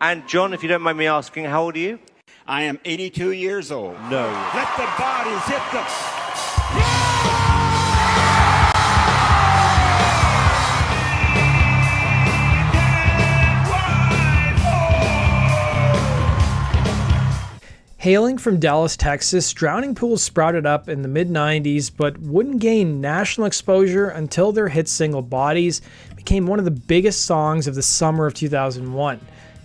And John, if you don't mind me asking, how old are you? I am 82 years old. No. Let the bodies hit the... Hailing from Dallas, Texas, Drowning Pool sprouted up in the mid-90s but wouldn't gain national exposure until their hit single Bodies became one of the biggest songs of the summer of 2001.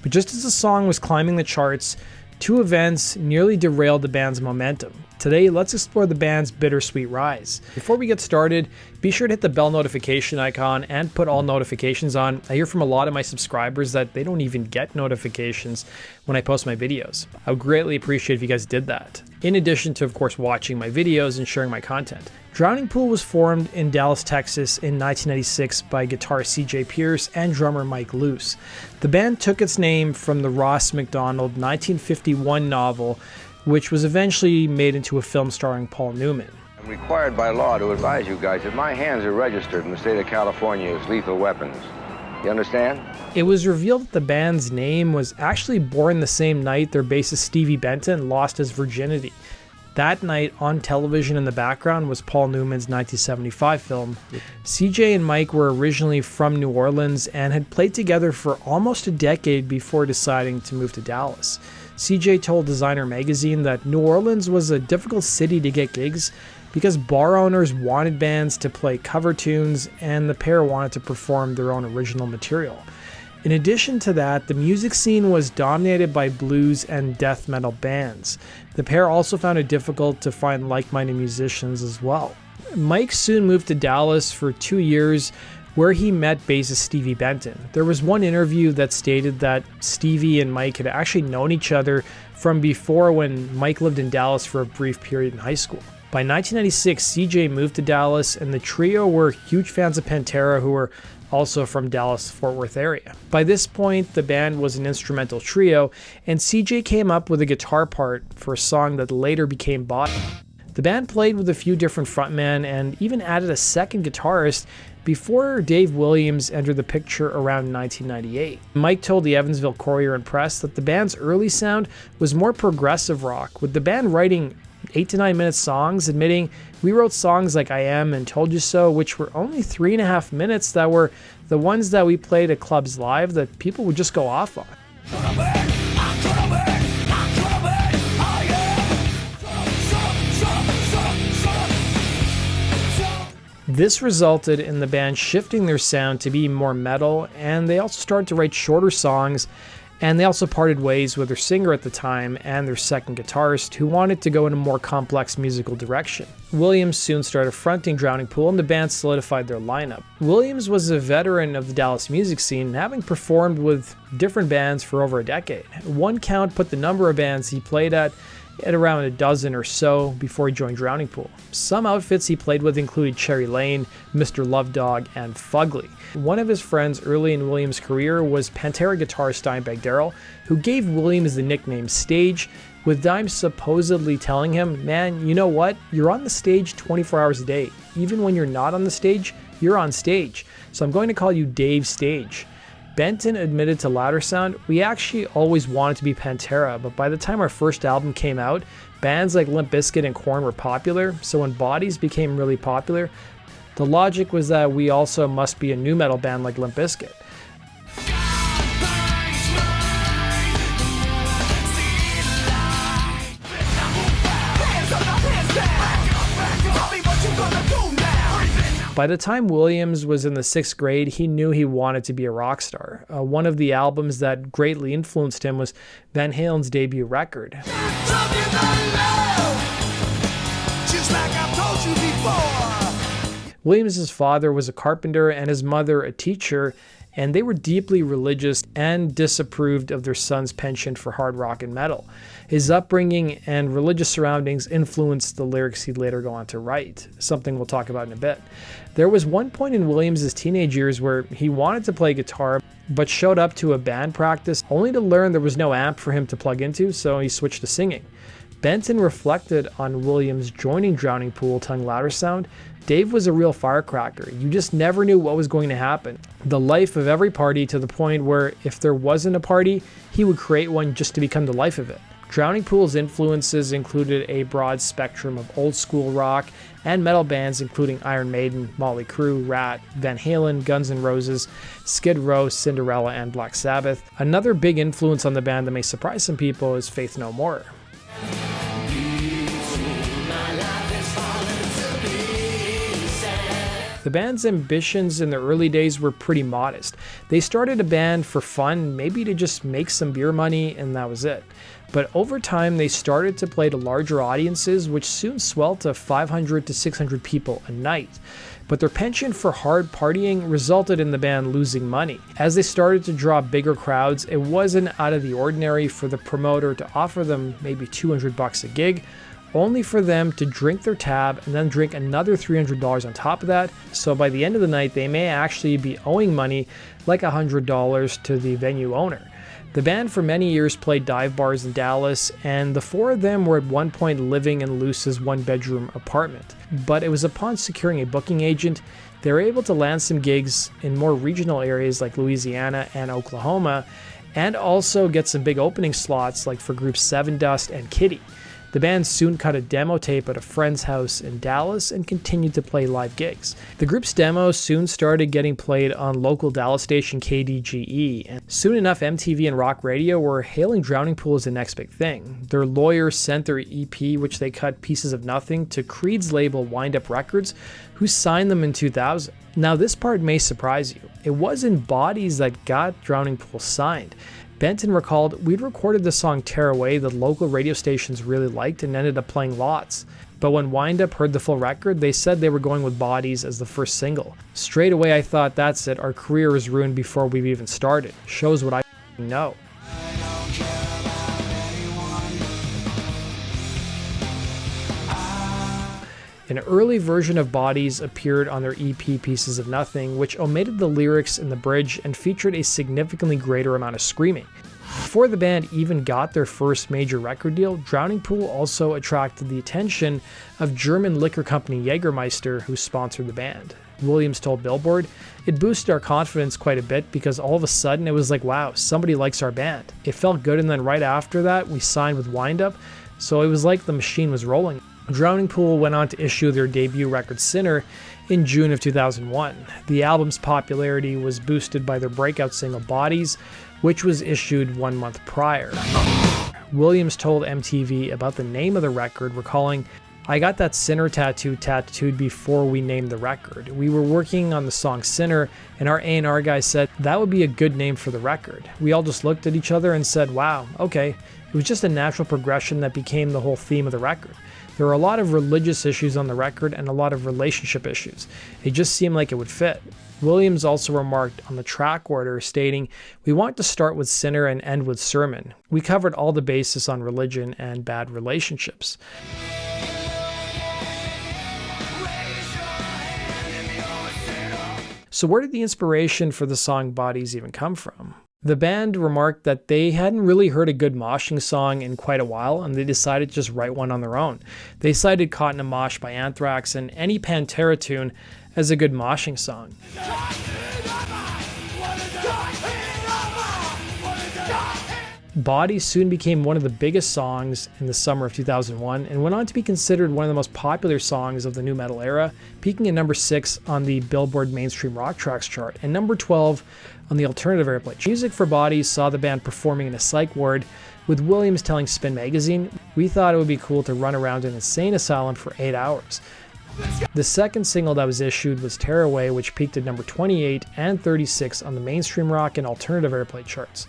But just as the song was climbing the charts, two events nearly derailed the band's momentum. Today, let's explore the band's bittersweet rise. Before we get started, be sure to hit the bell notification icon and put all notifications on. I hear from a lot of my subscribers that they don't even get notifications when I post my videos. I would greatly appreciate if you guys did that. In addition to, of course, watching my videos and sharing my content. Drowning Pool was formed in Dallas, Texas in 1996 by guitarist CJ Pierce and drummer Mike Luce. The band took its name from the Ross Macdonald 1951 novel, which was eventually made into a film starring Paul Newman. I'm required by law to advise you guys that my hands are registered in the state of California as lethal weapons. You understand? It was revealed that the band's name was actually born the same night their bassist Stevie Benton lost his virginity. That night, on television in the background, was Paul Newman's 1975 film. CJ and Mike were originally from New Orleans and had played together for almost a decade before deciding to move to Dallas. CJ told Designer magazine that New Orleans was a difficult city to get gigs because bar owners wanted bands to play cover tunes and the pair wanted to perform their own original material. In addition to that, the music scene was dominated by blues and death metal bands. The pair also found it difficult to find like-minded musicians as well. Mike soon moved to Dallas for 2 years, where he met bassist Stevie Benton. There was one interview that stated that Stevie and Mike had actually known each other from before when Mike lived in Dallas for a brief period in high school. By 1996, CJ moved to Dallas, and the trio were huge fans of Pantera, who were also from Dallas-Fort Worth area. By this point, the band was an instrumental trio, and CJ came up with a guitar part for a song that later became Body. The band played with a few different frontmen and even added a second guitarist before Dave Williams entered the picture around 1998. Mike told the Evansville Courier and Press that the band's early sound was more progressive rock, with the band writing 8 to 9 minute songs, admitting, "We wrote songs like I Am and Told You So, which were only 3.5 minutes, that were the ones that we played at clubs live that people would just go off on." This resulted in the band shifting their sound to be more metal, and they also started to write shorter songs, and they also parted ways with their singer at the time and their second guitarist, who wanted to go in a more complex musical direction. Williams soon started fronting Drowning Pool, and the band solidified their lineup. Williams was a veteran of the Dallas music scene, having performed with different bands for over a decade. One count put the number of bands he played at around a dozen or so before he joined Drowning Pool. Some outfits he played with included Cherry Lane, Mr. Love Dog, and Fugly. One of his friends early in Williams' career was Pantera guitarist Dimebag Darrell, who gave Williams the nickname Stage, with Dime supposedly telling him, "Man, you know what? You're on the stage 24 hours a day. Even when you're not on the stage, you're on stage. So I'm going to call you Dave Stage." Benton admitted to Louder Sound, "We actually always wanted to be Pantera, but by the time our first album came out, bands like Limp Bizkit and Korn were popular, so when Bodies became really popular, the logic was that we also must be a nu metal band like Limp Bizkit." By the time Williams was in the 6th grade, he knew he wanted to be a rock star. One of the albums that greatly influenced him was Van Halen's debut record. Williams' father was a carpenter and his mother a teacher, and they were deeply religious and disapproved of their son's penchant for hard rock and metal. His upbringing and religious surroundings influenced the lyrics he'd later go on to write, something we'll talk about in a bit. There was one point in Williams' teenage years where he wanted to play guitar, but showed up to a band practice only to learn there was no amp for him to plug into, so he switched to singing. Benton reflected on Williams joining Drowning Pool telling Louder Sound, "Dave was a real firecracker. You just never knew what was going to happen. The life of every party to the point where if there wasn't a party, he would create one just to become the life of it." Drowning Pool's influences included a broad spectrum of old school rock and metal bands including Iron Maiden, Motley Crue, Rat, Van Halen, Guns N' Roses, Skid Row, Cinderella, and Black Sabbath. Another big influence on the band that may surprise some people is Faith No More. The band's ambitions in the early days were pretty modest. They started a band for fun, maybe to just make some beer money, and that was it. But over time, they started to play to larger audiences, which soon swelled to 500 to 600 people a night. But their penchant for hard partying resulted in the band losing money. As they started to draw bigger crowds, it wasn't out of the ordinary for the promoter to offer them maybe $200 a gig, only for them to drink their tab and then drink another $300 on top of that. So by the end of the night, they may actually be owing money like $100 to the venue owner. The band for many years played dive bars in Dallas, and the four of them were at one point living in Luce's one-bedroom apartment. But it was upon securing a booking agent, they were able to land some gigs in more regional areas like Louisiana and Oklahoma, and also get some big opening slots like for groups Seven Dust and Kitty. The band soon cut a demo tape at a friend's house in Dallas and continued to play live gigs. The group's demo soon started getting played on local Dallas station KDGE, and soon enough MTV and rock radio were hailing Drowning Pool as the next big thing. Their lawyer sent their EP, which they cut Pieces of Nothing, to Creed's label Wind Up Records, who signed them in 2000. Now this part may surprise you. It wasn't Bodies that got Drowning Pool signed. Benton recalled, "We'd recorded the song Tear Away that local radio stations really liked and ended up playing lots. But when Wind Up heard the full record, they said they were going with Bodies as the first single. Straight away I thought, that's it, our career is ruined before we've even started. Shows what I know." An early version of Bodies appeared on their EP Pieces of Nothing, which omitted the lyrics in the bridge and featured a significantly greater amount of screaming. Before the band even got their first major record deal, Drowning Pool also attracted the attention of German liquor company Jägermeister, who sponsored the band. Williams told Billboard, "It boosted our confidence quite a bit because all of a sudden it was like, wow, somebody likes our band. It felt good, and then right after that we signed with Wind Up, so it was like the machine was rolling." Drowning Pool went on to issue their debut record Sinner in June of 2001. The album's popularity was boosted by their breakout single Bodies, which was issued 1 month prior. Williams told MTV about the name of the record, recalling, "I got that Sinner tattooed before we named the record. We were working on the song Sinner, and our A&R guy said that would be a good name for the record. We all just looked at each other and said, wow, okay." It was just a natural progression that became the whole theme of the record. There are a lot of religious issues on the record and a lot of relationship issues. It just seemed like it would fit. Williams also remarked on the track order, stating, "We want to start with Sinner and end with Sermon. We covered all the bases on religion and bad relationships." So where did the inspiration for the song Bodies even come from? The band remarked that they hadn't really heard a good moshing song in quite a while, and they decided to just write one on their own. They cited Caught in a Mosh by Anthrax and any Pantera tune as a good moshing song. Bodies soon became one of the biggest songs in the summer of 2001 and went on to be considered one of the most popular songs of the nu metal era, peaking at number 6 on the Billboard Mainstream Rock Tracks chart and number 12 on the alternative airplay. Music for Bodies saw the band performing in a psych ward, with Williams telling Spin magazine, "We thought it would be cool to run around an insane asylum for 8 hours." The second single that was issued was Tear Away, which peaked at number 28 and 36 on the mainstream rock and alternative airplay charts.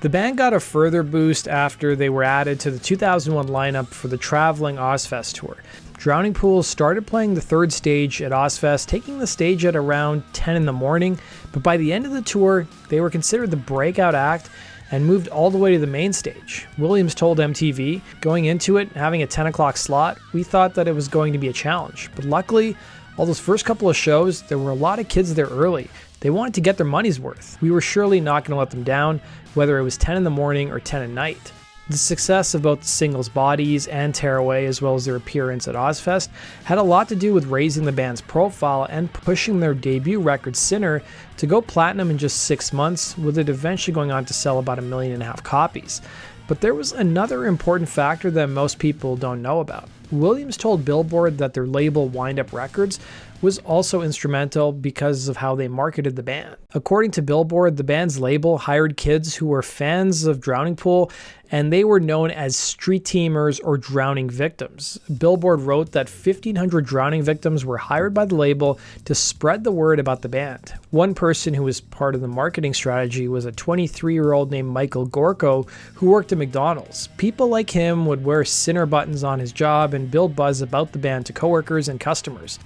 The band got a further boost after they were added to the 2001 lineup for the traveling Ozzfest tour. Drowning Pool started playing the third stage at Ozzfest, taking the stage at around 10 in the morning, but by the end of the tour, they were considered the breakout act and moved all the way to the main stage. Williams told MTV, going into it, having a 10 o'clock slot, we thought that it was going to be a challenge. But luckily, all those first couple of shows, there were a lot of kids there early. They wanted to get their money's worth. We were surely not going to let them down, whether it was 10 in the morning or 10 at night. The success of both the singles Bodies and Tearaway, as well as their appearance at Ozzfest, had a lot to do with raising the band's profile and pushing their debut record, Sinner, to go platinum in just 6 months, with it eventually going on to sell about 1.5 million copies. But there was another important factor that most people don't know about. Williams told Billboard that their label Wind Up Records was also instrumental because of how they marketed the band. According to Billboard, the band's label hired kids who were fans of Drowning Pool, and they were known as street teamers or drowning victims. Billboard wrote that 1,500 drowning victims were hired by the label to spread the word about the band. One person who was part of the marketing strategy was a 23-year-old named Michael Gorko who worked at McDonald's. People like him would wear Sinner buttons on his job and build buzz about the band to coworkers and customers.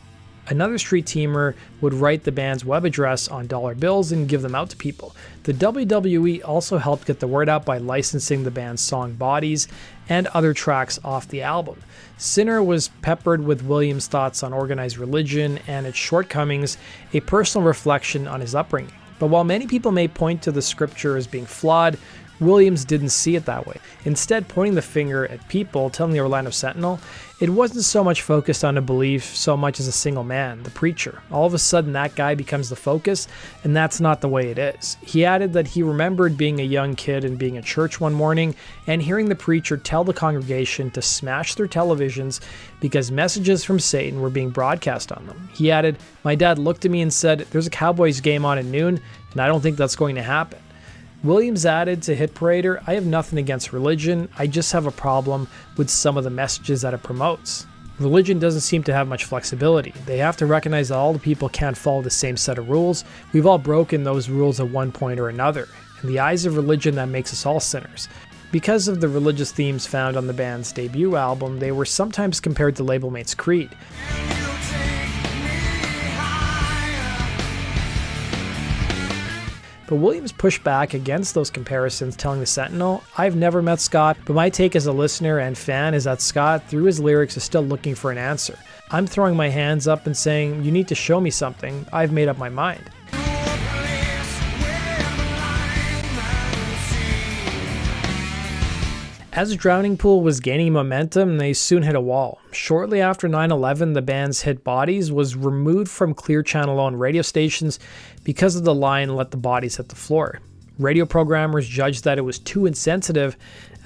Another street teamer would write the band's web address on dollar bills and give them out to people. The WWE also helped get the word out by licensing the band's song Bodies and other tracks off the album. Sinner was peppered with Williams' thoughts on organized religion and its shortcomings, a personal reflection on his upbringing. But while many people may point to the scripture as being flawed, Williams didn't see it that way. Instead, pointing the finger at people, telling the Orlando Sentinel, it wasn't so much focused on a belief so much as a single man, the preacher. All of a sudden, that guy becomes the focus, and that's not the way it is. He added that he remembered being a young kid and being at church one morning and hearing the preacher tell the congregation to smash their televisions because messages from Satan were being broadcast on them. He added, "My dad looked at me and said, 'There's a Cowboys game on at noon, and I don't think that's going to happen.'" Williams added to Hit Parader, "I have nothing against religion, I just have a problem with some of the messages that it promotes. Religion doesn't seem to have much flexibility. They have to recognize that all the people can't follow the same set of rules. We've all broken those rules at one point or another. In the eyes of religion, that makes us all sinners." Because of the religious themes found on the band's debut album, they were sometimes compared to label mates Creed. But Williams pushed back against those comparisons, telling the Sentinel, "I've never met Scott, but my take as a listener and fan is that Scott, through his lyrics, is still looking for an answer. I'm throwing my hands up and saying, you need to show me something. I've made up my mind." As Drowning Pool was gaining momentum, they soon hit a wall. Shortly after 9/11, the band's hit Bodies was removed from Clear Channel-owned radio stations because of the line "Let the Bodies Hit the Floor." Radio programmers judged that it was too insensitive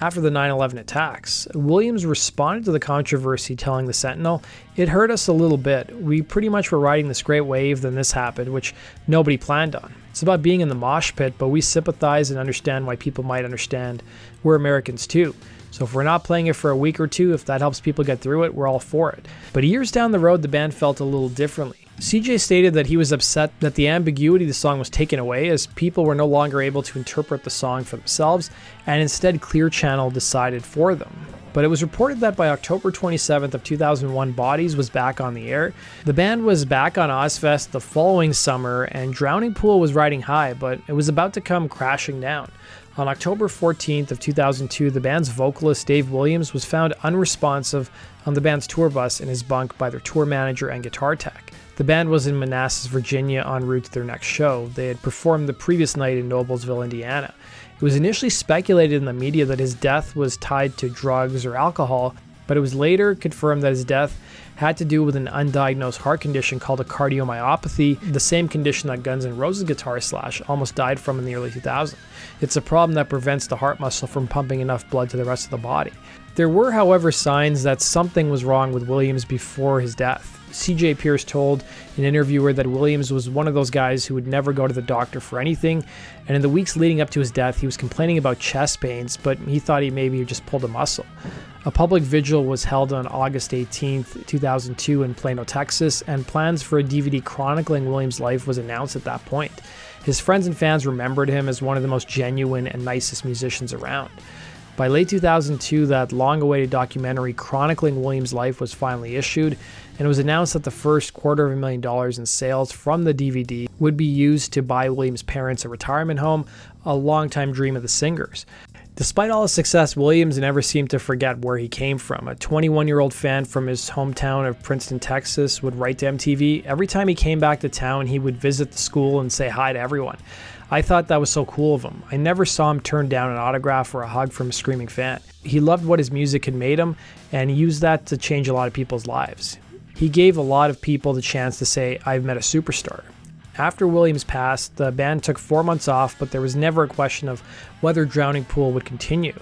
after the 9/11 attacks. Williams responded to the controversy, telling the Sentinel, "It hurt us a little bit. We pretty much were riding this great wave, then this happened, which nobody planned on. It's about being in the mosh pit, but we sympathize and understand why people might understand. We're Americans too. So if we're not playing it for a week or two, if that helps people get through it, we're all for it." But years down the road, the band felt a little differently. CJ stated that he was upset that the ambiguity of the song was taken away, as people were no longer able to interpret the song for themselves, and instead Clear Channel decided for them. But it was reported that by October 27th of 2001, Bodies was back on the air. The band was back on Ozzfest the following summer, and Drowning Pool was riding high, but it was about to come crashing down. On October 14th of 2002, the band's vocalist Dave Williams was found unresponsive on the band's tour bus in his bunk by their tour manager and guitar tech. The band was in Manassas, Virginia, en route to their next show. They had performed the previous night in Noblesville, Indiana. It was initially speculated in the media that his death was tied to drugs or alcohol, but it was later confirmed that his death had to do with an undiagnosed heart condition called a cardiomyopathy, the same condition that Guns N' Roses guitarist Slash almost died from in the early 2000s. It's a problem that prevents the heart muscle from pumping enough blood to the rest of the body. There were, however, signs that something was wrong with Williams before his death. CJ Pierce told an interviewer that Williams was one of those guys who would never go to the doctor for anything, and in the weeks leading up to his death, he was complaining about chest pains, but he thought he maybe just pulled a muscle. A public vigil was held on August 18th, 2002 in Plano, Texas, and plans for a DVD chronicling Williams' life was announced at that point. His friends and fans remembered him as one of the most genuine and nicest musicians around. By late 2002, that long-awaited documentary chronicling Williams' life was finally issued, and it was announced that the first $250,000 in sales from the DVD would be used to buy Williams' parents a retirement home, a longtime dream of the singer's. Despite all his success, Williams never seemed to forget where he came from. A 21-year-old fan from his hometown of Princeton, Texas, would write to MTV. Every time he came back to town, he would visit the school and say hi to everyone. I thought that was so cool of him. I never saw him turn down an autograph or a hug from a screaming fan. He loved what his music had made him, and he used that to change a lot of people's lives. He gave a lot of people the chance to say, "I've met a superstar." After Williams passed, the band took 4 months off, but there was never a question of whether Drowning Pool would continue.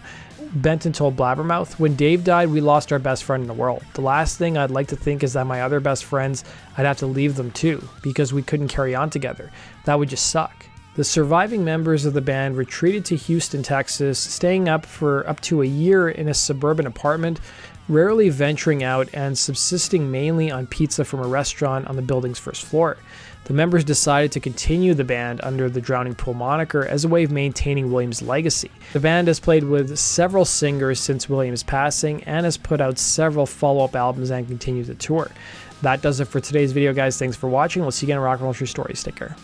Benton told Blabbermouth, "When Dave died, we lost our best friend in the world. The last thing I'd like to think is that my other best friends, I'd have to leave them too, because we couldn't carry on together. That would just suck." The surviving members of the band retreated to Houston, Texas, staying up for up to a year in a suburban apartment, rarely venturing out and subsisting mainly on pizza from a restaurant on the building's first floor. The members decided to continue the band under the Drowning Pool moniker as a way of maintaining Williams' legacy. The band has played with several singers since Williams' passing and has put out several follow-up albums and continued to tour. That does it for today's video, guys. Thanks for watching. We'll see you again in Rock and Roll True Stories. Take care.